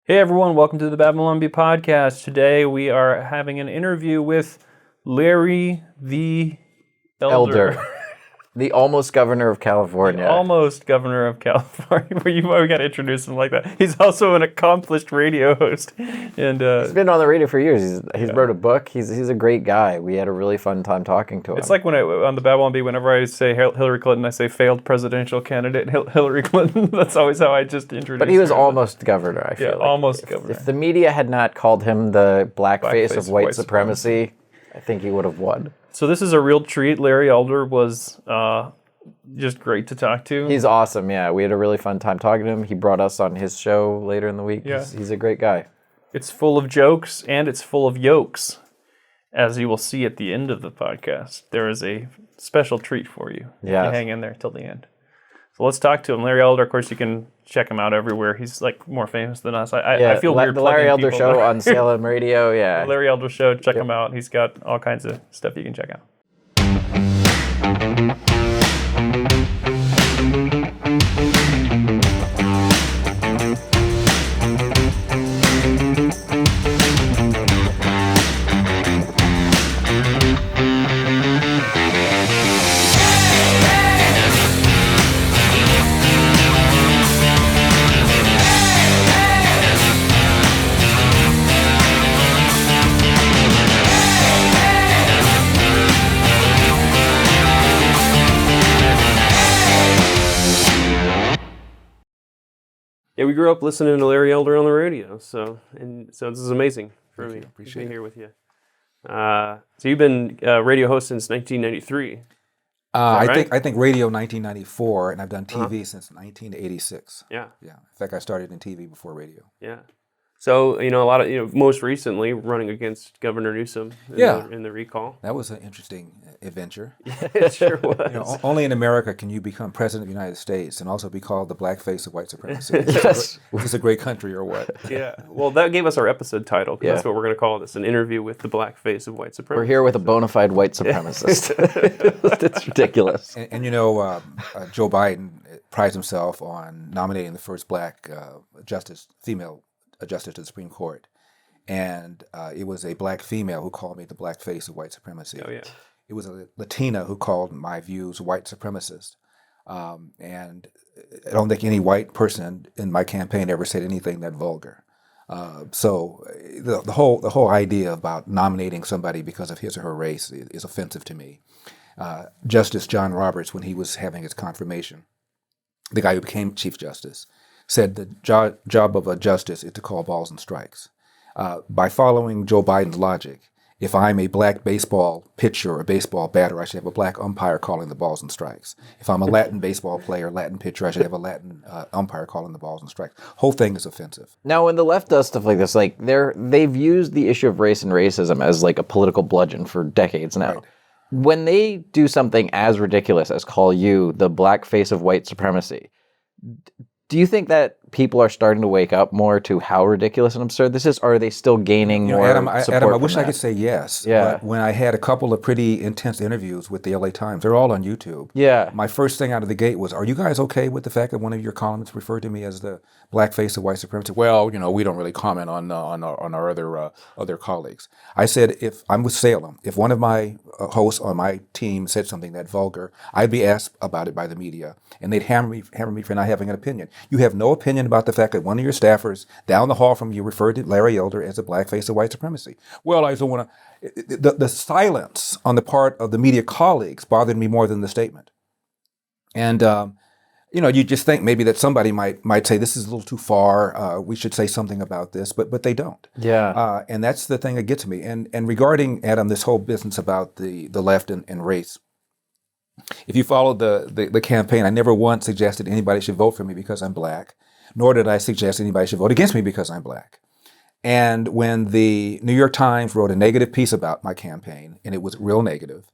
Hey everyone, welcome to the Babylon Bee podcast. Today we are having an interview with Larry the Elder. The almost governor of California. Almost governor of California. We got to introduce him like that. He's also an accomplished radio host. And he's been on the radio for years. He's wrote a book. He's a great guy. We had a really fun time talking to him. It's like when on the Babylon Bee, whenever I say Hillary Clinton, I say failed presidential candidate Hillary Clinton. That's always how I just introduce But he was her. almost governor, I feel like. Almost governor. If the media had not called him the blackface of white supremacy, I think he would have won. So this is a real treat. Larry Elder was just great to talk to. He's awesome, yeah. We had a really fun time talking to him. He brought us on his show later in the week. Yeah. He's a great guy. It's full of jokes and it's full of yokes, as you will see at the end of the podcast. There is a special treat for you if you hang in there till the end. So let's talk to him. Larry Elder, of course, you can check him out everywhere. He's like more famous than us. I feel weird. The Larry Elder Show on Salem Radio, yeah. The Larry Elder Show, check him out. He's got all kinds of stuff you can check out. Yeah, we grew up listening to Larry Elder on the radio, so this is amazing for me to be here with you. So you've been radio host since 1993. Right? I think radio 1994, and I've done TV since 1986. Yeah. In fact, I started in TV before radio. Yeah. So a lot of most recently running against Governor Newsom in the recall. That was an interesting adventure. It sure was. Only in America can you become president of the United States and also be called the blackface of white supremacy. Yes. Is this a great country or what? Yeah. Well, that gave us our episode title. That's what we're going to call this: an interview with the blackface of white supremacy. We're here with a bona fide white supremacist. It's ridiculous. And Joe Biden prides himself on nominating the first black female justice to the Supreme Court. And it was a black female who called me the blackface of white supremacy. Oh, yeah. It was a Latina who called my views white supremacist. And I don't think any white person in my campaign ever said anything that vulgar. So the whole idea about nominating somebody because of his or her race is offensive to me. Justice John Roberts, when he was having his confirmation, the guy who became Chief Justice, said the job of a justice is to call balls and strikes. By following Joe Biden's logic, if I'm a black baseball pitcher or a baseball batter, I should have a black umpire calling the balls and strikes. If I'm a Latin baseball player, Latin pitcher, I should have a Latin umpire calling the balls and strikes. Whole thing is offensive. Now, when the left does stuff like this, like they've used the issue of race and racism as like a political bludgeon for decades now. Right. When they do something as ridiculous as call you the blackface of white supremacy, do you think that people are starting to wake up more to how ridiculous and absurd this is, or are they still gaining more support? Adam, I wish I could say yes. Yeah. But when I had a couple of pretty intense interviews with the LA Times, they're all on YouTube. Yeah. My first thing out of the gate was, are you guys okay with the fact that one of your columnists referred to me as the blackface of white supremacy? Well, we don't really comment on our other colleagues. I said, if I'm with Salem, if one of my hosts on my team said something that vulgar, I'd be asked about it by the media, and they'd hammer me for not having an opinion. You have no opinion about the fact that one of your staffers down the hall from you referred to Larry Elder as a blackface of white supremacy. Well, I don't want to. The silence on the part of the media colleagues bothered me more than the statement. And you just think maybe that somebody might say this is a little too far. We should say something about this, but they don't. Yeah. And that's the thing that gets me. And regarding, Adam, this whole business about the left and race. If you followed the campaign, I never once suggested anybody should vote for me because I'm black, nor did I suggest anybody should vote against me because I'm black. And when the New York Times wrote a negative piece about my campaign, and it was real negative,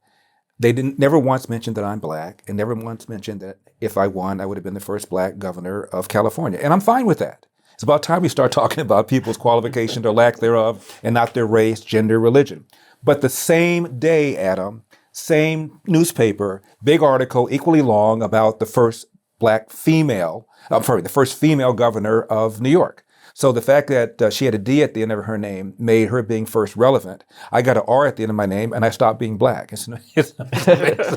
they never once mentioned that I'm black, and never once mentioned that if I won, I would have been the first black governor of California. And I'm fine with that. It's about time we start talking about people's qualifications or lack thereof, and not their race, gender, religion. But the same day, Adam, same newspaper, big article, equally long, about the first female governor of New York. So the fact that she had a D at the end of her name made her being first relevant. I got an R at the end of my name, and I stopped being black. It's an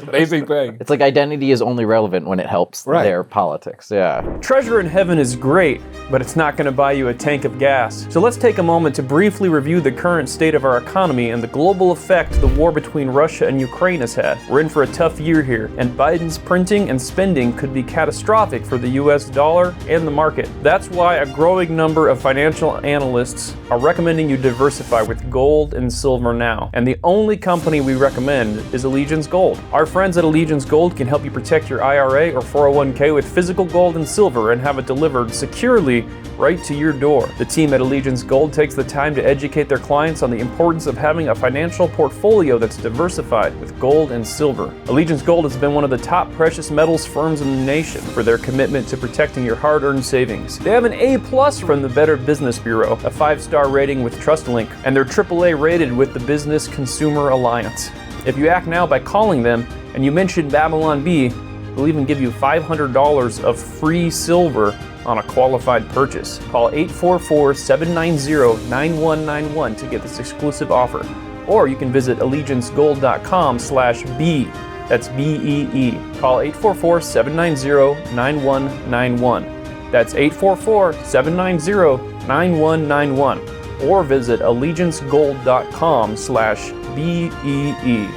amazing thing. It's like identity is only relevant when it helps their politics. Yeah. Treasure in heaven is great, but it's not going to buy you a tank of gas. So let's take a moment to briefly review the current state of our economy and the global effect the war between Russia and Ukraine has had. We're in for a tough year here, and Biden's printing and spending could be catastrophic for the US dollar and the market. That's why a growing number of financial analysts are recommending you diversify with gold and silver now. And the only company we recommend is Allegiance Gold. Our friends at Allegiance Gold can help you protect your IRA or 401k with physical gold and silver and have it delivered securely right to your door. The team at Allegiance Gold takes the time to educate their clients on the importance of having a financial portfolio that's diversified with gold and silver. Allegiance Gold has been one of the top precious metals firms in the nation for their commitment to protecting your hard-earned savings. They have an A+ from the Better Business Bureau, a 5-star rating with TrustLink, and they're AAA rated with the Business Consumer Alliance. If you act now by calling them and you mention Babylon Bee, they'll even give you $500 of free silver on a qualified purchase. Call 844-790-9191 to get this exclusive offer. Or you can visit allegiancegold.com/B. That's B-E-E. Call 844-790-9191. That's 844-790-9191. Or visit allegiancegold.com/BEE.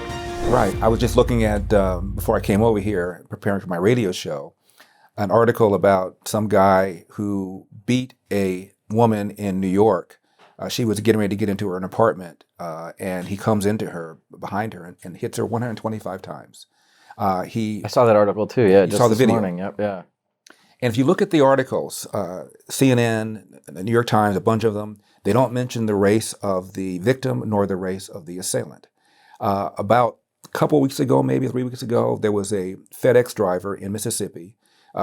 Right. I was just looking at, before I came over here, preparing for my radio show, an article about some guy who beat a woman in New York. She was getting ready to get into her apartment, and he comes into her, behind her, and hits her 125 times. I saw that article too, yeah, just saw the this video. morning, yep, yeah. And if you look at the articles, CNN, the New York Times, a bunch of them, they don't mention the race of the victim nor the race of the assailant. About a couple weeks ago, maybe 3 weeks ago, there was a FedEx driver in Mississippi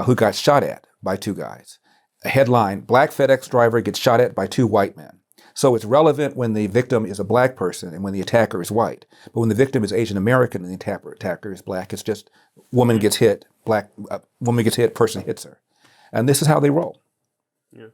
who got shot at by two guys. A headline, Black FedEx driver gets shot at by two white men. So it's relevant when the victim is a black person and when the attacker is white. But when the victim is Asian American and the attacker is black, it's just woman gets hit, woman gets hit, person hits her. And this is how they roll. Yeah.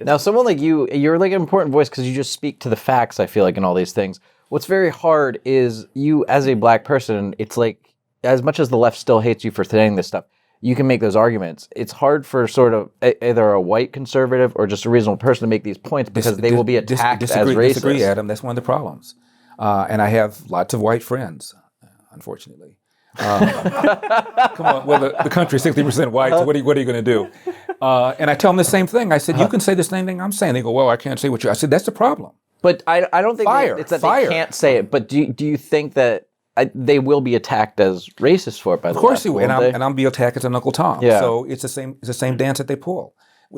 Now, someone like you're like an important voice because you just speak to the facts, I feel like, in all these things. What's very hard is you, as a black person, it's like, as much as the left still hates you for saying this stuff, you can make those arguments. It's hard for sort of either a white conservative or just a reasonable person to make these points because they will be attacked as racist. Disagree, Adam. That's one of the problems. And I have lots of white friends, unfortunately. Come on, well, the country's 60% white, so what are you going to do? And I tell them the same thing. I said, you can say the same thing I'm saying. They go, well, I can't say what you... I said, that's the problem. But I don't think it's that they can't say it. But do you think that they will be attacked as racist for it by the left? Of course they will, and I'm be attacked as an Uncle Tom. Yeah. So it's the same dance that they pull.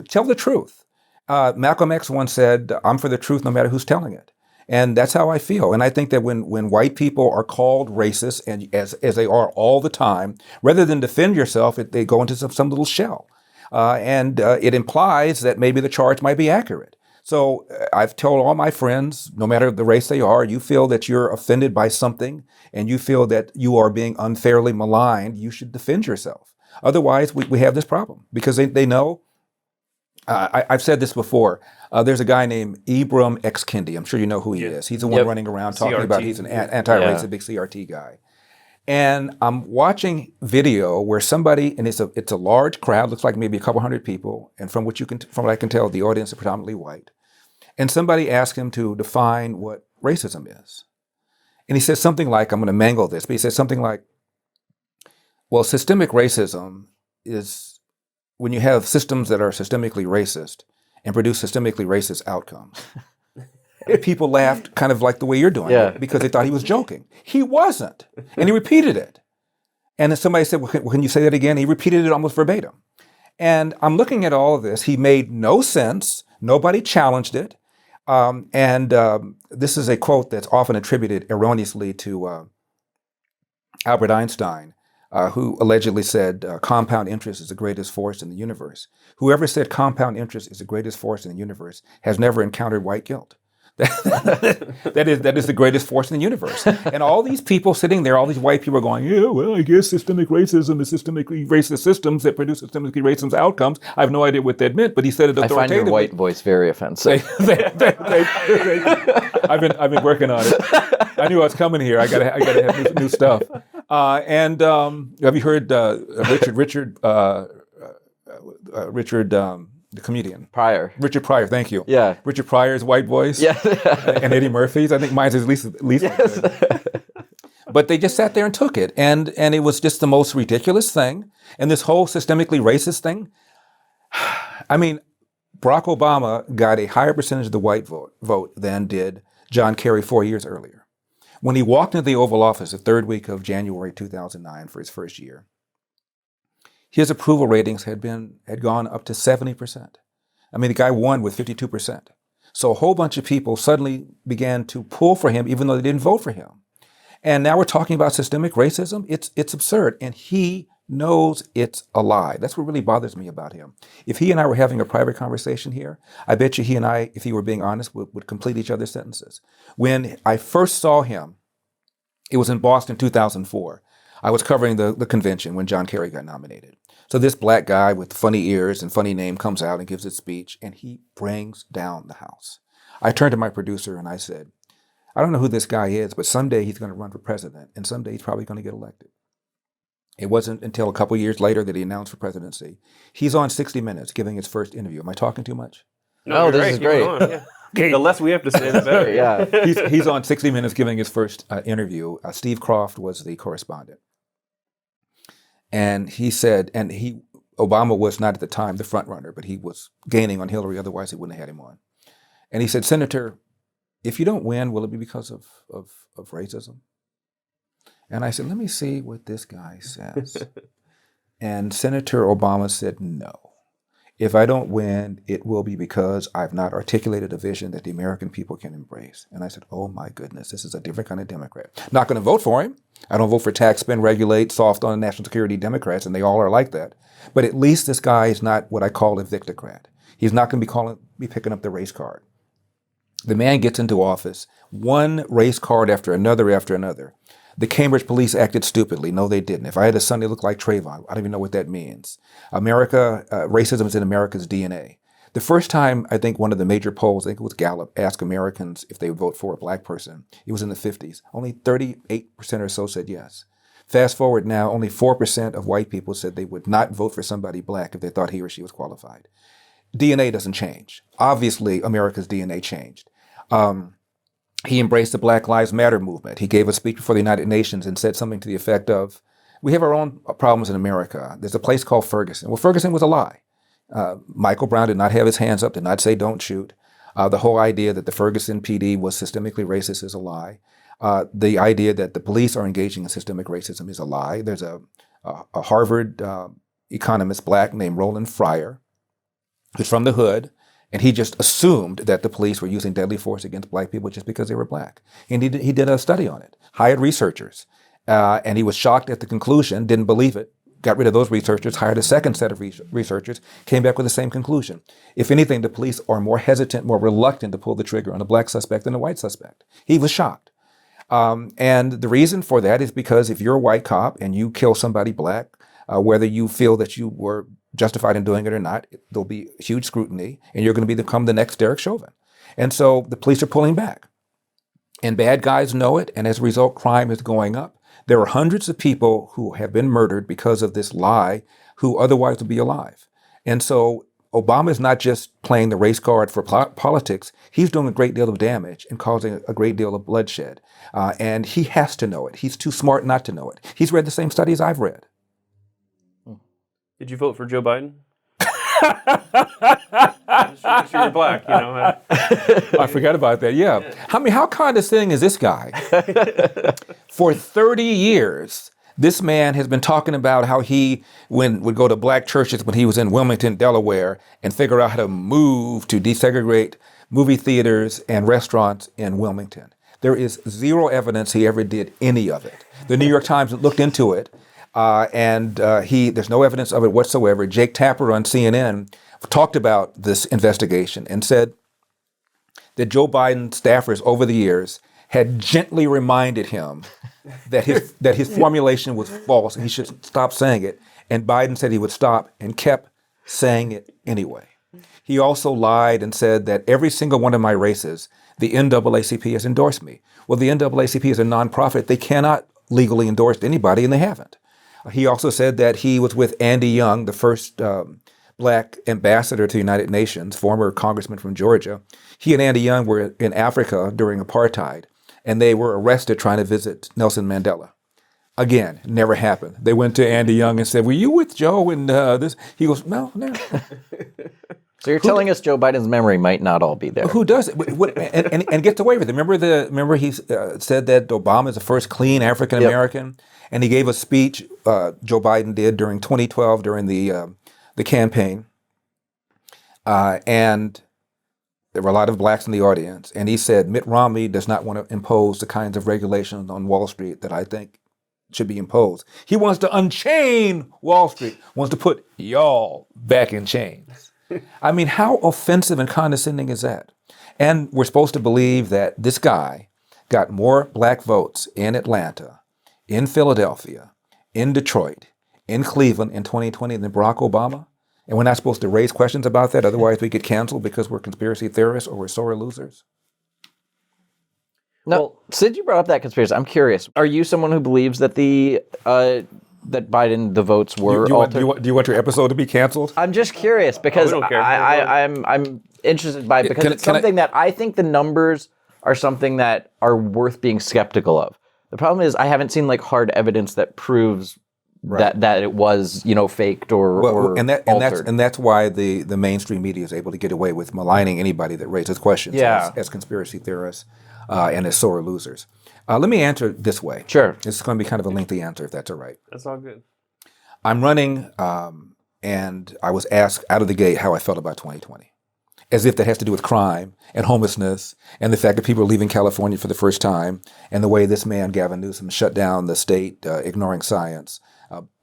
Tell the truth. Malcolm X once said, I'm for the truth no matter who's telling it. And that's how I feel. And I think that when white people are called racist, and as they are all the time, rather than defend yourself, they go into some little shell. And it implies that maybe the charge might be accurate. So I've told all my friends, no matter the race they are, you feel that you're offended by something and you feel that you are being unfairly maligned, you should defend yourself. Otherwise, we have this problem because they know. I've said this before. There's a guy named Ibram X. Kendi. I'm sure you know who he is. He's the one running around talking about he's an anti-racist, big CRT guy. And I'm watching video where somebody, and it's a large crowd, looks like maybe a couple hundred people, and from what I can tell, the audience is predominantly white. And somebody asked him to define what racism is. And he says something like, I'm going to mangle this, but he says something like, well, systemic racism is when you have systems that are systemically racist and produce systemically racist outcomes. And people laughed kind of like the way you're doing it because they thought he was joking. He wasn't. And he repeated it. And then somebody said, well, can you say that again? He repeated it almost verbatim. And I'm looking at all of this. He made no sense. Nobody challenged it. This is a quote that's often attributed erroneously to Albert Einstein, who allegedly said compound interest is the greatest force in the universe. Whoever said compound interest is the greatest force in the universe has never encountered white guilt. That is the greatest force in the universe. And all these people sitting there, all these white people are going, yeah, well, I guess systemic racism is systemically racist systems that produce systemically racist outcomes. I have no idea what that meant, but he said it authoritatively. I find your white voice very offensive. I've been working on it. I knew I was coming here. I gotta have new stuff. And have you heard Richard, the comedian? Pryor. Richard Pryor, thank you. Yeah. Richard Pryor's white voice. Yeah. And Eddie Murphy's. I think mine's at least Yes. good. But they just sat there and took it. And it was just the most ridiculous thing. And this whole systemically racist thing. I mean, Barack Obama got a higher percentage of the white vote than did John Kerry 4 years earlier. When he walked into the Oval Office the third week of January 2009 for his first year, his approval ratings had gone up to 70%. I mean, the guy won with 52%. So a whole bunch of people suddenly began to pull for him, even though they didn't vote for him. And now we're talking about systemic racism. It's absurd, and he knows it's a lie. That's what really bothers me about him. If he and I were having a private conversation here, I bet you he and I, if he were being honest, would complete each other's sentences. When I first saw him, it was in Boston, 2004. I was covering the convention when John Kerry got nominated. So this black guy with funny ears and funny name comes out and gives his speech, and he brings down the house. I turned to my producer and I said, I don't know who this guy is, but someday he's going to run for president, and someday he's probably going to get elected. It wasn't until a couple years later that he announced for presidency. He's on 60 Minutes giving his first interview. Am I talking too much? No, this is great. Yeah. The less we have to say, the better. Yeah. He's on 60 Minutes giving his first interview. Steve Croft was the correspondent. And he said, Obama was not at the time the front runner, but he was gaining on Hillary, otherwise he wouldn't have had him on. And he said, Senator, if you don't win, will it be because of racism? And I said, let me see what this guy says. And Senator Obama said, no. If I don't win, it will be because I've not articulated a vision that the American people can embrace. And I said, oh my goodness, this is a different kind of Democrat. Not going to vote for him. I don't vote for tax, spend, regulate, soft on national security Democrats, and they all are like that. But at least this guy is not what I call a victocrat. He's not going to be picking up the race card. The man gets into office, one race card after another. The Cambridge police acted stupidly. No, they didn't. If I had a son that looked like Trayvon, I don't even know what that means. Racism is in America's DNA. The first time, I think one of the major polls, I think it was Gallup, asked Americans if they would vote for a black person. It was in the 50s. Only 38% or so said yes. Fast forward now, only 4% of white people said they would not vote for somebody black if they thought he or she was qualified. DNA doesn't change. Obviously, America's DNA changed. He embraced the Black Lives Matter movement. He gave a speech before the United Nations and said something to the effect of, we have our own problems in America. There's a place called Ferguson. Well, Ferguson was a lie. Michael Brown did not have his hands up, did not say don't shoot. The whole idea that the Ferguson PD was systemically racist is a lie. The idea that the police are engaging in systemic racism is a lie. There's a Harvard economist, black, named Roland Fryer, who's from the hood, and he just assumed that the police were using deadly force against black people just because they were black. And he did a study on it, hired researchers, and he was shocked at the conclusion, didn't believe it, got rid of those researchers, hired a second set of researchers, came back with the same conclusion. If anything, the police are more hesitant, more reluctant to pull the trigger on a black suspect than a white suspect. He was shocked. And the reason for that is because if you're a white cop and you kill somebody black, whether you feel that you were justified in doing it or not, there'll be huge scrutiny, and you're going to become the next Derek Chauvin. And so the police are pulling back. And bad guys know it, and as a result, crime is going up. There are hundreds of people who have been murdered because of this lie who otherwise would be alive. And so Obama is not just playing the race card for politics. He's doing a great deal of damage and causing a great deal of bloodshed. And he has to know it. He's too smart not to know it. He's read the same studies I've read. Did you vote for Joe Biden? Just you're black, you know. I forgot about that, yeah. I mean, how condescending is this guy? For 30 years, this man has been talking about how he would go to black churches when he was in Wilmington, Delaware, and figure out how to move to desegregate movie theaters and restaurants in Wilmington. There is zero evidence he ever did any of it. The New York Times looked into it, and there's no evidence of it whatsoever. Jake Tapper on CNN talked about this investigation and said that Joe Biden staffers over the years had gently reminded him that his formulation was false and he should stop saying it. And Biden said he would stop and kept saying it anyway. He also lied and said that every single one of my races, the NAACP has endorsed me. Well, the NAACP is a nonprofit. They cannot legally endorse anybody, and they haven't. He also said that he was with Andy Young, the first black ambassador to the United Nations, former congressman from Georgia. He and Andy Young were in Africa during apartheid, and they were arrested trying to visit Nelson Mandela. Again, never happened. They went to Andy Young and said, "Were you with Joe and this?" He goes, "No, never." So you're telling us Joe Biden's memory might not all be there. Who does it? And gets away with it. Remember he said that Obama is the first clean African American, and he gave a speech. Joe Biden did during 2012 during the campaign, and there were a lot of blacks in the audience, and he said Mitt Romney does not want to impose the kinds of regulations on Wall Street that I think should be imposed. He wants to unchain Wall Street. Wants to put y'all back in chains. I mean, how offensive and condescending is that? And we're supposed to believe that this guy got more black votes in Atlanta, in Philadelphia, in Detroit, in Cleveland in 2020 than Barack Obama? And we're not supposed to raise questions about that, otherwise we get canceled because we're conspiracy theorists or we're sore losers? No, well, Sid, you brought up that conspiracy. I'm curious. Are you someone who believes that that Biden, the votes were altered? Do you want your episode to be canceled? I'm just curious because I'm interested by it because it's something that I think the numbers are something that are worth being skeptical of. The problem is I haven't seen like hard evidence that proves that it was, faked or altered. And that's why the mainstream media is able to get away with maligning anybody that raises questions as conspiracy theorists and as sore losers. Let me answer this way. Sure. It's going to be kind of a lengthy answer, if that's all right. That's all good. I'm running, and I was asked out of the gate how I felt about 2020, as if that has to do with crime and homelessness and the fact that people are leaving California for the first time and the way this man, Gavin Newsom, shut down the state, ignoring science,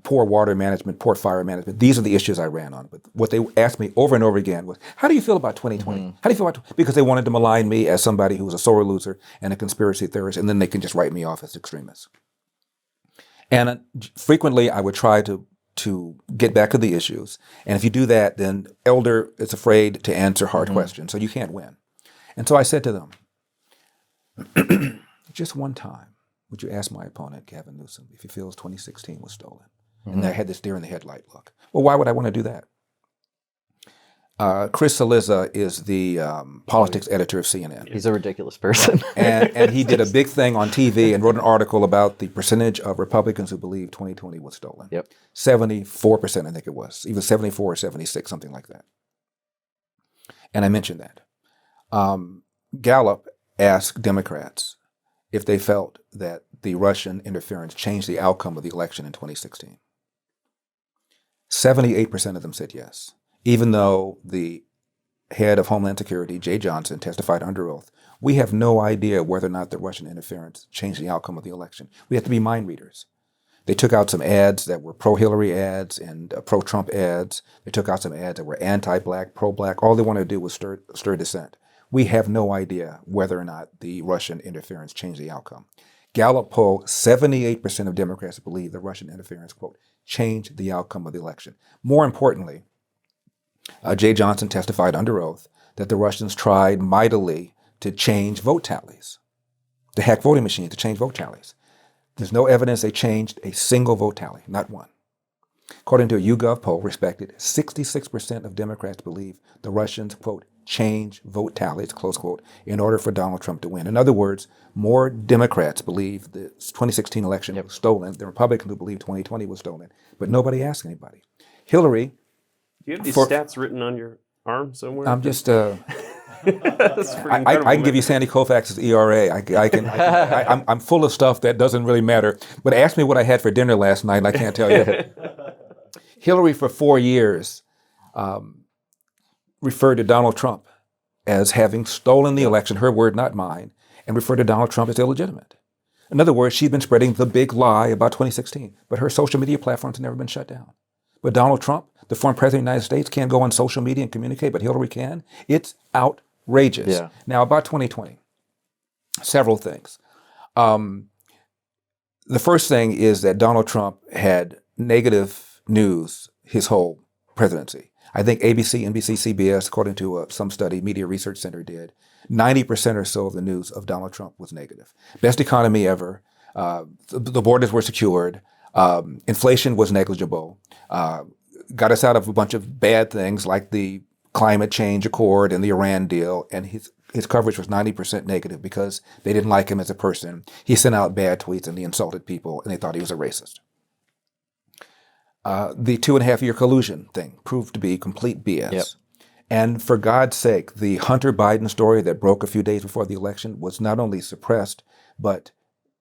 poor water management, poor fire management. These are the issues I ran on. But what they asked me over and over again was, how do you feel about 2020? How do you feel about, because they wanted to malign me as somebody who was a sore loser and a conspiracy theorist, and then they can just write me off as extremist. And frequently I would try to get back to the issues. And if you do that, then Elder is afraid to answer hard questions, so you can't win. And so I said to them, just one time, would you ask my opponent, Gavin Newsom, if he feels 2016 was stolen? And I had this deer in the headlight look. Well, why would I want to do that? Chris Cillizza is the politics editor of CNN. He's a ridiculous person. and he did a big thing on TV and wrote an article about the percentage of Republicans who believe 2020 was stolen. 74%, I think it was. Either 74 or 76, something like that. And I mentioned that. Gallup asked Democrats if they felt that the Russian interference changed the outcome of the election in 2016. 78% of them said yes, even though the head of Homeland Security, Jay Johnson, testified under oath. We have no idea whether or not the Russian interference changed the outcome of the election. We have to be mind readers. They took out some ads that were pro-Hillary ads and pro-Trump ads. They took out some ads that were anti-black, pro-black. All they wanted to do was stir dissent. We have no idea whether or not the Russian interference changed the outcome. Gallup poll, 78% of Democrats believe the Russian interference, quote, changed the outcome of the election. More importantly, Jay Johnson testified under oath that the Russians tried mightily to change vote tallies, to hack voting machines to change vote tallies. There's no evidence they changed a single vote tally, not one. According to a YouGov poll, respected, 66% of Democrats believe the Russians, quote, change vote tallies, close quote, in order for Donald Trump to win. In other words, more Democrats believe the 2016 election was stolen than Republicans who believe 2020 was stolen. But nobody asked anybody. Hillary... Do you have these stats written on your arm somewhere? I'm just... I can give you Sandy Koufax's ERA. I'm full of stuff that doesn't really matter. But ask me what I had for dinner last night, and I can't tell you. Hillary, for 4 years, referred to Donald Trump as having stolen the election, her word, not mine, and referred to Donald Trump as illegitimate. In other words, she's been spreading the big lie about 2016, but her social media platforms have never been shut down. But Donald Trump, the former president of the United States, can't go on social media and communicate, but Hillary can. It's outrageous. outrageous. Yeah. Now, about 2020, several things. The first thing is that Donald Trump had negative news his whole presidency. I think ABC, NBC, CBS, according to some study Media Research Center did, 90% or so of the news of Donald Trump was negative. Best economy ever. The borders were secured. Inflation was negligible. Got us out of a bunch of bad things like the climate change accord and the Iran deal. And his coverage was 90% negative because they didn't like him as a person. He sent out bad tweets and he insulted people and they thought he was a racist. The 2.5-year collusion thing proved to be complete BS. Yep. And for God's sake, the Hunter Biden story that broke a few days before the election was not only suppressed, but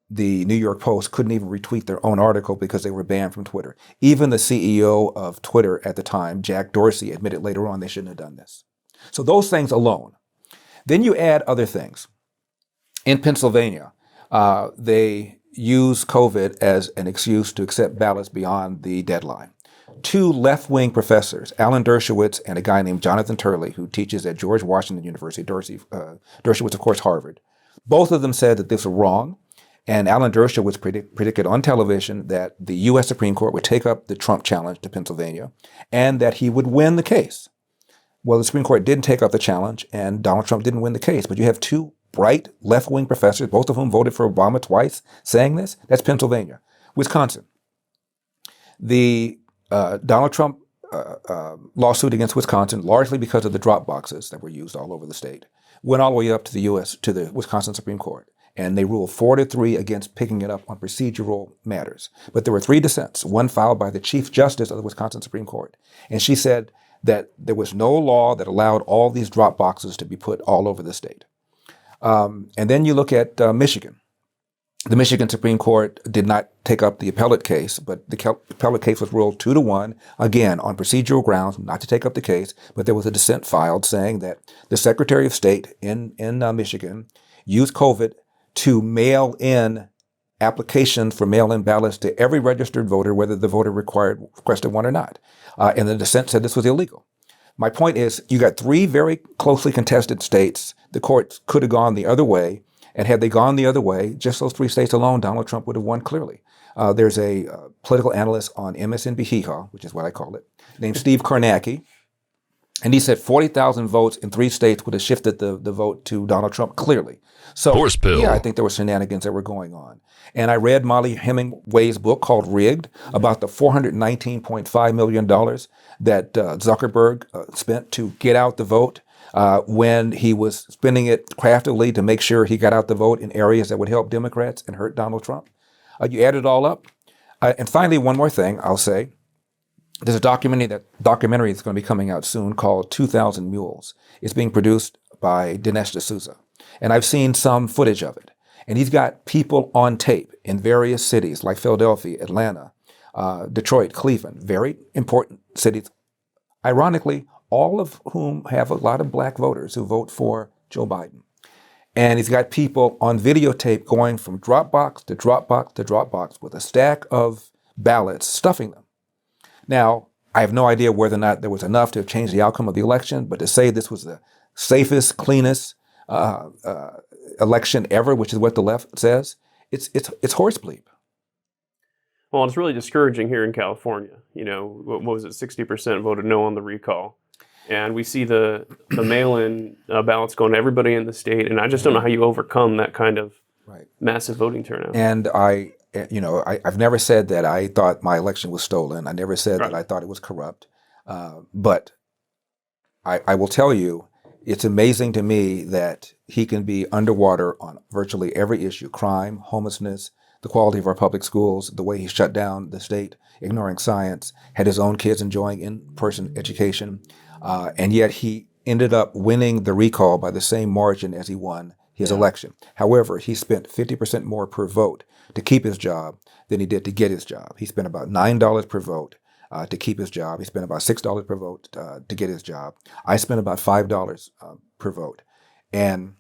the New York Post couldn't even retweet their own article because they were banned from Twitter. Even the CEO of Twitter at the time, Jack Dorsey, admitted later on they shouldn't have done this. So those things alone. Then you add other things. In Pennsylvania, they use COVID as an excuse to accept ballots beyond the deadline. 2 left-wing professors, Alan Dershowitz and a guy named Jonathan Turley, who teaches at George Washington University, Dershowitz, of course, Harvard. Both of them said that this was wrong, and Alan Dershowitz predicted on television that the U.S. Supreme Court would take up the Trump challenge to Pennsylvania and that he would win the case. Well, the Supreme Court didn't take up the challenge, and Donald Trump didn't win the case, but you have 2 bright left-wing professors, both of whom voted for Obama twice, saying this. That's Pennsylvania. Wisconsin. The Donald Trump lawsuit against Wisconsin, largely because of the drop boxes that were used all over the state, went all the way up to the Wisconsin Supreme Court. And they ruled 4-3 against picking it up on procedural matters. But there were 3 dissents, one filed by the Chief Justice of the Wisconsin Supreme Court. And she said that there was no law that allowed all these drop boxes to be put all over the state. And then you look at Michigan. The Michigan Supreme Court did not take up the appellate case, but the appellate case was ruled 2-1, again, on procedural grounds, not to take up the case, but there was a dissent filed saying that the Secretary of State in Michigan used COVID to mail in applications for mail-in ballots to every registered voter, whether the voter requested one or not. And the dissent said this was illegal. My point is, you got 3 very closely contested states. The courts could have gone the other way. And had they gone the other way, just those 3 states alone, Donald Trump would have won clearly. There's a political analyst on MSNBC, Hee-Haw, which is what I call it, named Steve Kornacki. And he said 40,000 votes in 3 states would have shifted the vote to Donald Trump clearly. So, yeah, I think there were shenanigans that were going on. And I read Molly Hemingway's book called Rigged about the $419.5 million that Zuckerberg spent to get out the vote when he was spending it craftily to make sure he got out the vote in areas that would help Democrats and hurt Donald Trump. You add it all up. And finally, one more thing I'll say. There's a documentary that's going to be coming out soon called 2,000 Mules. It's being produced by Dinesh D'Souza. And I've seen some footage of it. And he's got people on tape in various cities like Philadelphia, Atlanta, Detroit, Cleveland, very important cities. Ironically, all of whom have a lot of black voters who vote for Joe Biden. And he's got people on videotape going from drop box to drop box to drop box with a stack of ballots, stuffing them. Now, I have no idea whether or not there was enough to change the outcome of the election, but to say this was the safest, cleanest election ever, which is what the left says, it's horse bleep. Well, it's really discouraging here in California. You know, what was it? 60% voted no on the recall. And we see the mail-in ballots going to everybody in the state. And I just don't know how you overcome that kind of massive voting turnout. And I've never said that I thought my election was stolen. I never said that I thought it was corrupt. But I will tell you, it's amazing to me that he can be underwater on virtually every issue: crime, homelessness, the quality of our public schools, the way he shut down the state, ignoring science, had his own kids enjoying in-person education. And yet he ended up winning the recall by the same margin as he won his election. However, he spent 50% more per vote to keep his job than he did to get his job. He spent about $9 per vote to keep his job. He spent about $6 per vote to get his job. I spent about $5 per vote. And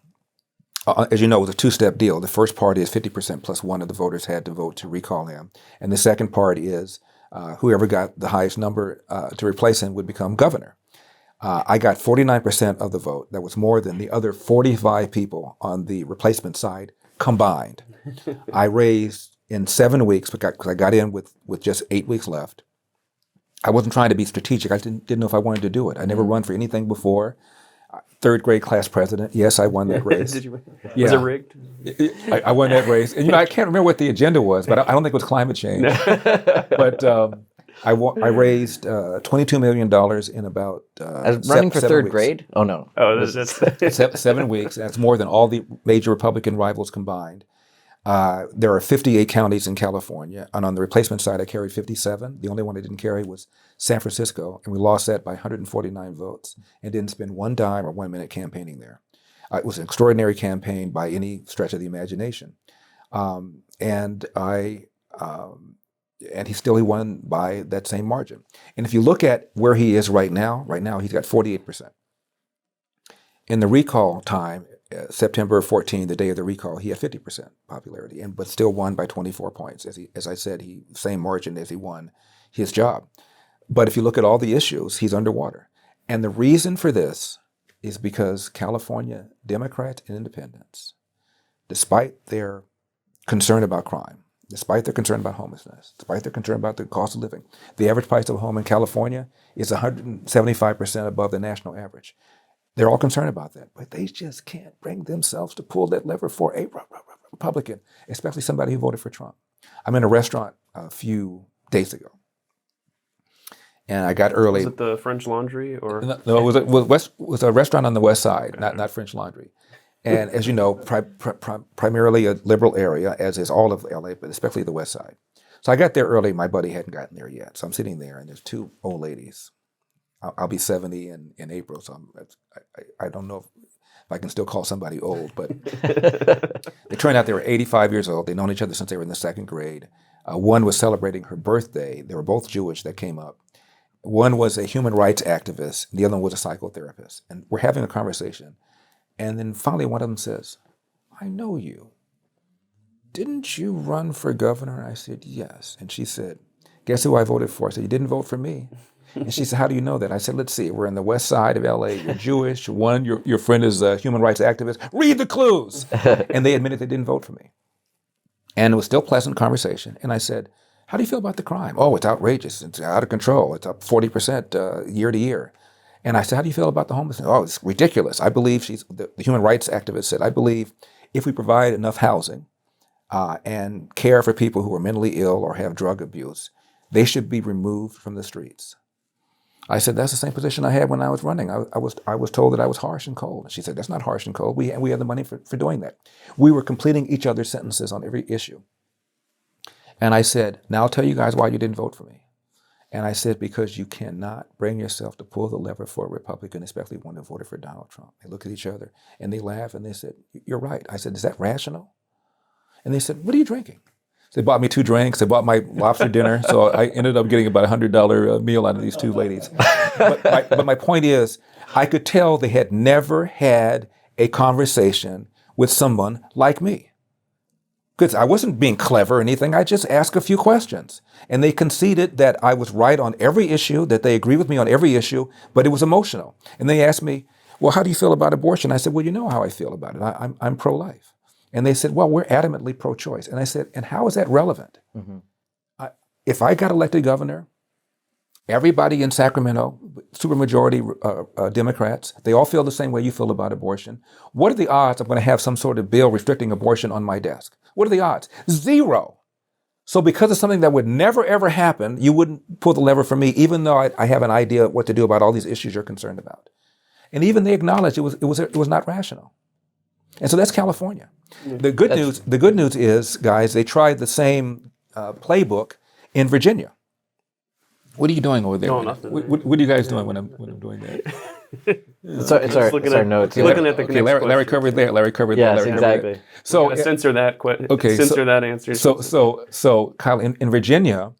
as you know, it was a 2-step deal. The first part is 50% plus one of the voters had to vote to recall him. And the second part is whoever got the highest number to replace him would become governor. I got 49% of the vote. That was more than the other 45 people on the replacement side combined. I raised in 7 weeks, because I got in with just 8 weeks left. I wasn't trying to be strategic. I didn't know if I wanted to do it. I never run for anything before. Third grade class president. Yes, I won that race. Did you? Yeah. Was it rigged? I won that race. And I can't remember what the agenda was, but I don't think it was climate change. But I raised $22 million in about running for 7 third weeks. grade? Oh, no. Oh, that's 7 weeks. That's more than all the major Republican rivals combined. There are 58 counties in California, and on the replacement side, I carried 57. The only one I didn't carry was San Francisco, and we lost that by 149 votes and didn't spend one dime or 1 minute campaigning there. It was an extraordinary campaign by any stretch of the imagination. And he won by that same margin. And if you look at where he is right now he's got 48%. In the recall time, September 14, the day of the recall, he had 50% popularity, but still won by 24 points. As I said, same margin as he won his job. But if you look at all the issues, he's underwater. And the reason for this is because California Democrats and independents, despite their concern about crime, despite their concern about homelessness, despite their concern about the cost of living, the average price of a home in California is 175% above the national average. They're all concerned about that, but they just can't bring themselves to pull that lever for a Republican, especially somebody who voted for Trump. I'm in a restaurant a few days ago, and I got early. Was it the French Laundry or? No, it was a restaurant on the West Side, not French Laundry. And as you know, primarily a liberal area, as is all of LA, but especially the West Side. So I got there early. My buddy hadn't gotten there yet, so I'm sitting there, and there's two old ladies. I'll be 70 in April, so I don't know if I can still call somebody old, but it turned out they were 85 years old. They'd known each other since they were in the second grade. One was celebrating her birthday. They were both Jewish that came up. One was a human rights activist, and the other one was a psychotherapist. And we're having a conversation. And then finally one of them says, "I know you. Didn't you run for governor?" I said, "Yes." And she said, "Guess who I voted for?" I said, "You didn't vote for me." And she said, "How do you know that?" I said, "Let's see. We're in the West Side of LA. You're Jewish. Your friend is a human rights activist. Read the clues." And they admitted they didn't vote for me. And it was still pleasant conversation. And I said, "How do you feel about the crime?" "Oh, it's outrageous. It's out of control. It's up 40% year to year." And I said, "How do you feel about the homelessness?" "Oh, it's ridiculous." I believe the human rights activist said, "I believe if we provide enough housing and care for people who are mentally ill or have drug abuse, they should be removed from the streets." I said, "That's the same position I had when I was running. I was told that I was harsh and cold." She said, "That's not harsh and cold. We had the money for doing that." We were completing each other's sentences on every issue. And I said, "Now I'll tell you guys why you didn't vote for me." And I said, "Because you cannot bring yourself to pull the lever for a Republican, especially one who voted for Donald Trump." They looked at each other and they laughed and they said, "You're right." I said, "Is that rational?" And they said, "What are you drinking?" So they bought me 2 drinks. They bought my lobster dinner. So I ended up getting about $100 meal out of these 2 ladies. But my point is, I could tell they had never had a conversation with someone like me. Because I wasn't being clever or anything. I just asked a few questions. And they conceded that I was right on every issue, that they agreed with me on every issue, but it was emotional. And they asked me, "Well, how do you feel about abortion?" I said, "Well, you know how I feel about it. I'm pro-life." And they said, "Well, we're adamantly pro-choice." And I said, "And how is that relevant?" Mm-hmm. If I got elected governor, everybody in Sacramento, supermajority Democrats, they all feel the same way you feel about abortion. What are the odds I'm going to have some sort of bill restricting abortion on my desk? What are the odds? 0. So because of something that would never, ever happen, you wouldn't pull the lever for me, even though I have an idea what to do about all these issues you're concerned about. And even they acknowledged it was not rational. And so that's California. The good news is, guys, they tried the same playbook in Virginia. What are you doing over there? No, nothing. What are you guys doing when I'm doing that? It's our notes. Looking at the okay, Larry covered there. Larry covered yes, there. Larry exactly. Covered there. So censor that. Censor that answer. So Kyle, in Virginia,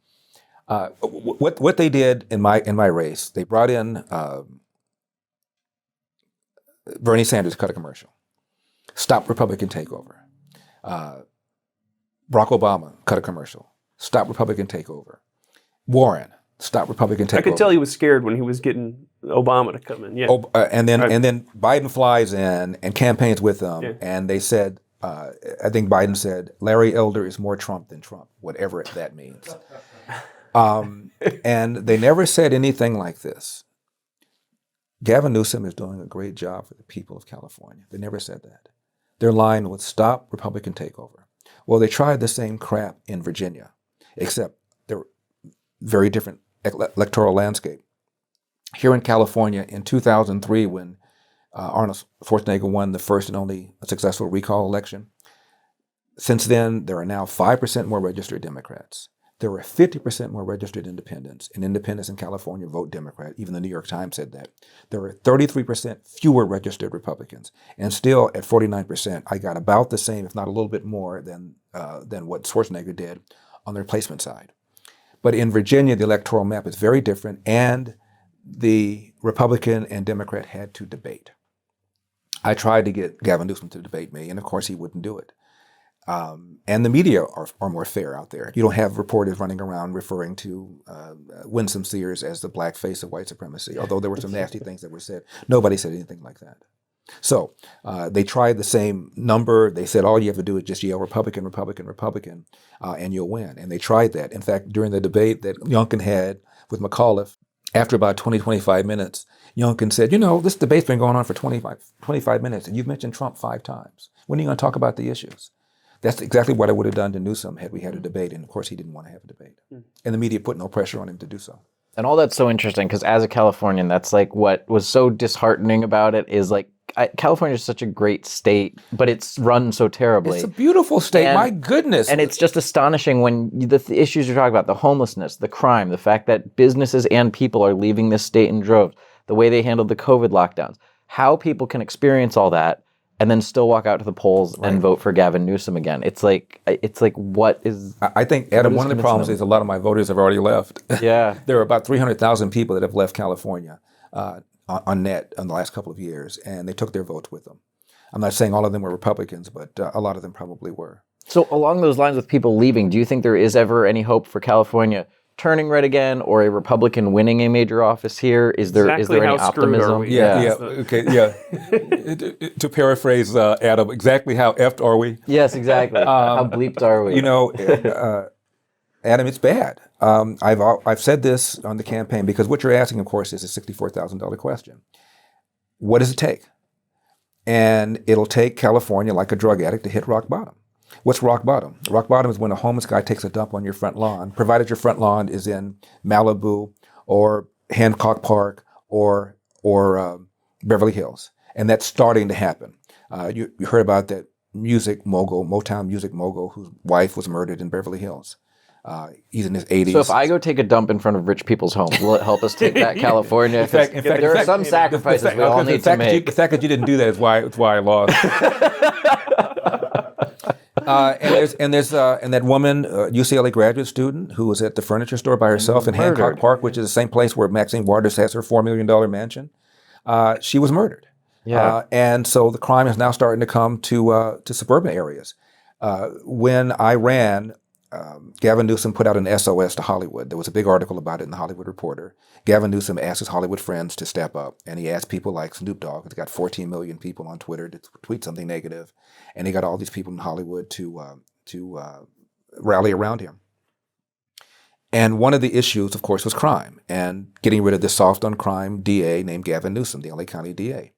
what they did in my race, they brought in Bernie Sanders cut a commercial. Stop Republican takeover. Barack Obama cut a commercial. Stop Republican takeover. Warren Stop Republican takeover. I could tell he was scared when he was getting Obama to come in. Yeah. And then Biden flies in and campaigns with them, and they said, I think Biden said, Larry Elder is more Trump than Trump, whatever that means. And they never said anything like this. Gavin Newsom is doing a great job for the people of California. They never said that. Their line was stop Republican takeover. Well, they tried the same crap in Virginia, except they're very different electoral landscape. Here in California in 2003, when Arnold Schwarzenegger won the first and only successful recall election, since then, there are now 5% more registered Democrats. There are 50% more registered independents, and independents in California vote Democrat. Even the New York Times said that. There are 33% fewer registered Republicans, and still at 49%, I got about the same, if not a little bit more, than what Schwarzenegger did on the replacement side. But in Virginia, the electoral map is very different, and the Republican and Democrat had to debate. I tried to get Gavin Newsom to debate me, and of course he wouldn't do it. And the media are more fair out there. You don't have reporters running around referring to Winsome Sears as the black face of white supremacy, although there were some nasty things that were said. Nobody said anything like that. So they tried the same number. They said all you have to do is just yell Republican, Republican, Republican, and you'll win. And they tried that. In fact, during the debate that Youngkin had with McAuliffe, after about 20, 25 minutes, Youngkin said, this debate's been going on for 25 minutes, and you've mentioned Trump 5 times. When are you going to talk about the issues? That's exactly what I would have done to Newsom had we had a debate. And of course, he didn't want to have a debate. And the media put no pressure on him to do so. And all that's so interesting because as a Californian, that's like what was so disheartening about it is like California is such a great state, but it's run so terribly. It's a beautiful state. My goodness. And it's just astonishing when the issues you're talking about, the homelessness, the crime, the fact that businesses and people are leaving this state in droves, the way they handled the COVID lockdowns, how people can experience all that and then still walk out to the polls and vote for Gavin Newsom again. It's like what is... I think, Adam, one of the problems is a lot of my voters have already left. Yeah. There are about 300,000 people that have left California on net in the last couple of years, and they took their votes with them. I'm not saying all of them were Republicans, but a lot of them probably were. So along those lines with people leaving, do you think there is ever any hope for California turning red again, or a Republican winning a major office here? Is there any optimism? To paraphrase Adam, exactly how effed are we? Yes, exactly. How bleeped are we? Adam, it's bad. I've said this on the campaign because what you're asking, of course, is a $64,000 question. What does it take? And it'll take California, like a drug addict, to hit rock bottom. What's rock bottom? Rock bottom is when a homeless guy takes a dump on your front lawn, provided your front lawn is in Malibu or Hancock Park or Beverly Hills. And that's starting to happen. You heard about that music mogul, Motown music mogul, whose wife was murdered in Beverly Hills. He's in his 80s. So if I go take a dump in front of rich people's homes, will it help us take back California? There are some sacrifices we all need to make. The fact that you didn't do that is why I lost. And that woman, UCLA graduate student, who was at the furniture store by herself in Hancock Park, which is the same place where Maxine Waters has her $4 million mansion. She was murdered. Yeah. And so the crime is now starting to come to suburban areas. When I ran, Gavin Newsom put out an SOS to Hollywood. There was a big article about it in the Hollywood Reporter. Gavin Newsom asked his Hollywood friends to step up, and he asked people like Snoop Dogg, who's got 14 million people on Twitter, to tweet something negative, and he got all these people in Hollywood to rally around him. And one of the issues, of course, was crime and getting rid of this soft on crime DA named Gavin Newsom, the LA County DA.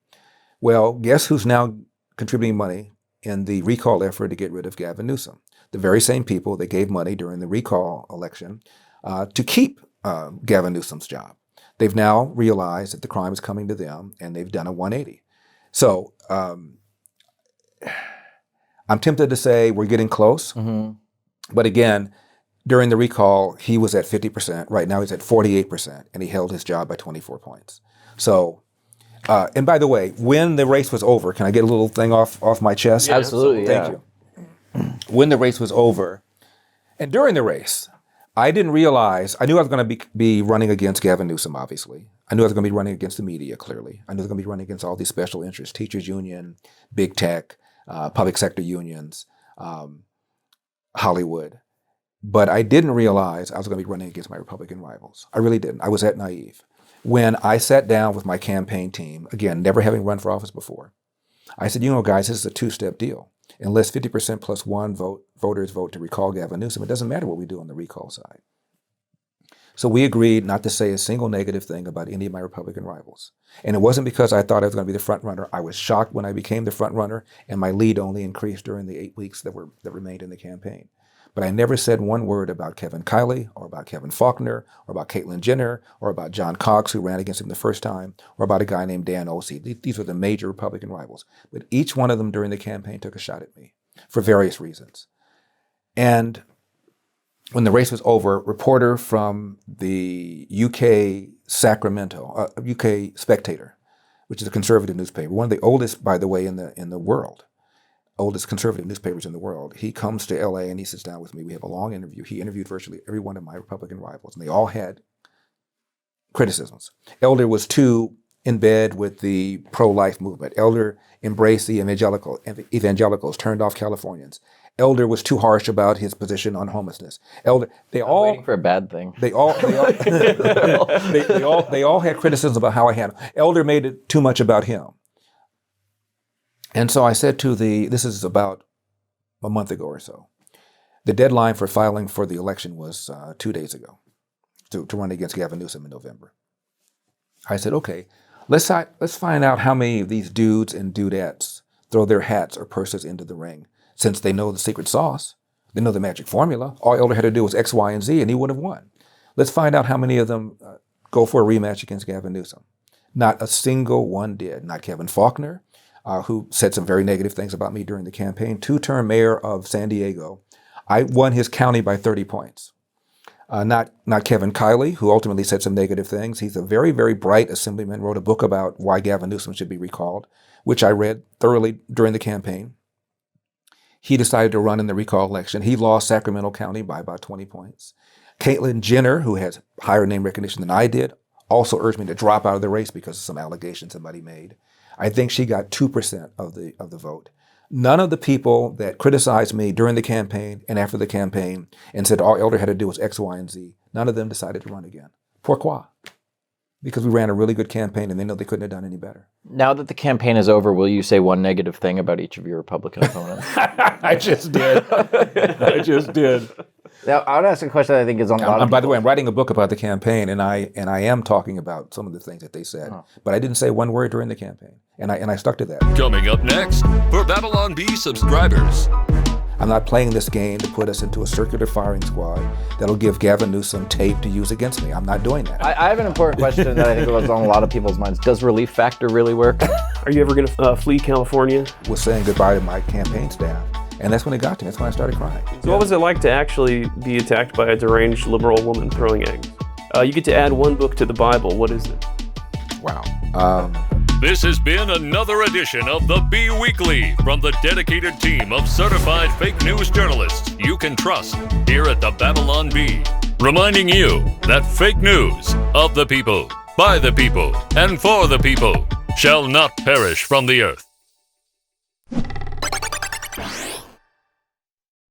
Well, guess who's now contributing money in the recall effort to get rid of Gavin Newsom? The very same people that gave money during the recall election to keep Gavin Newsom's job. They've now realized that the crime is coming to them, and they've done a 180. So I'm tempted to say we're getting close. Mm-hmm. But again, during the recall, he was at 50%. Right now he's at 48%, and he held his job by 24 points. So, and by the way, when the race was over, can I get a little thing off my chest? Yeah, absolutely, Thank you. When the race was over, and during the race, I didn't realize, I knew I was going to be running against Gavin Newsom, obviously. I knew I was going to be running against the media, clearly. I knew I was going to be running against all these special interests, teachers union, big tech, public sector unions, Hollywood. But I didn't realize I was going to be running against my Republican rivals. I really didn't. I was that naive. When I sat down with my campaign team, again, never having run for office before, I said, guys, this is a two-step deal. Unless 50% plus one voters vote to recall Gavin Newsom, it doesn't matter what we do on the recall side. So we agreed not to say a single negative thing about any of my Republican rivals. And it wasn't because I thought I was going to be the front runner. I was shocked when I became the front runner, and my lead only increased during the 8 weeks that remained in the campaign. But I never said one word about Kevin Kiley, or about Kevin Faulconer, or about Caitlyn Jenner, or about John Cox, who ran against him the first time, or about a guy named Dan Ossie. These were the major Republican rivals. But each one of them during the campaign took a shot at me for various reasons. And when the race was over, a reporter from the UK Spectator, which is a conservative newspaper, one of the oldest, by the way, in the world, oldest conservative newspapers in the world, he comes to LA and he sits down with me. We have a long interview. He interviewed virtually every one of my Republican rivals, and they all had criticisms. Elder was too in bed with the pro-life movement. Elder embraced the evangelicals, turned off Californians. Elder was too harsh about his position on homelessness. Elder, waiting for a bad thing. They all had criticisms about how I handled. Elder made it too much about him. And so I said this is about a month ago or so, the deadline for filing for the election was 2 days ago to run against Gavin Newsom in November. I said, okay, let's find out how many of these dudes and dudettes throw their hats or purses into the ring. Since they know the secret sauce, they know the magic formula, all Elder had to do was X, Y, and Z, and he would have won. Let's find out how many of them go for a rematch against Gavin Newsom. Not a single one did. Not Kevin Faulconer, who said some very negative things about me during the campaign. 2-term mayor of San Diego. I won his county by 30 points. Not Kevin Kiley, who ultimately said some negative things. He's a very, very bright assemblyman, wrote a book about why Gavin Newsom should be recalled, which I read thoroughly during the campaign. He decided to run in the recall election. He lost Sacramento County by about 20 points. Caitlyn Jenner, who has higher name recognition than I did, also urged me to drop out of the race because of some allegations somebody made. I think she got 2% of the vote. None of the people that criticized me during the campaign and after the campaign and said all Elder had to do was X, Y, and Z, none of them decided to run again. Pourquoi? Because we ran a really good campaign and they know they couldn't have done any better. Now that the campaign is over, will you say one negative thing about each of your Republican opponents? I just did. Now, I would ask a question that I think is on a lot of By the way, I'm writing a book about the campaign, and I am talking about some of the things that they said. But I didn't say one word during the campaign, and I stuck to that. Coming up next, for Babylon Bee subscribers. I'm not playing this game to put us into a circular firing squad that'll give Gavin Newsom tape to use against me. I'm not doing that. I have an important question that I think was on a lot of people's minds. Does Relief Factor really work? Are you ever going to flee California? Was saying goodbye to my campaign staff. And that's when it got to me. That's when I started crying. So what was it like to actually be attacked by a deranged liberal woman throwing eggs? You get to add one book to the Bible. What is it? Wow. This has been another edition of the Bee Weekly from the dedicated team of certified fake news journalists you can trust here at the Babylon Bee. Reminding you that fake news of the people, by the people, and for the people shall not perish from the earth.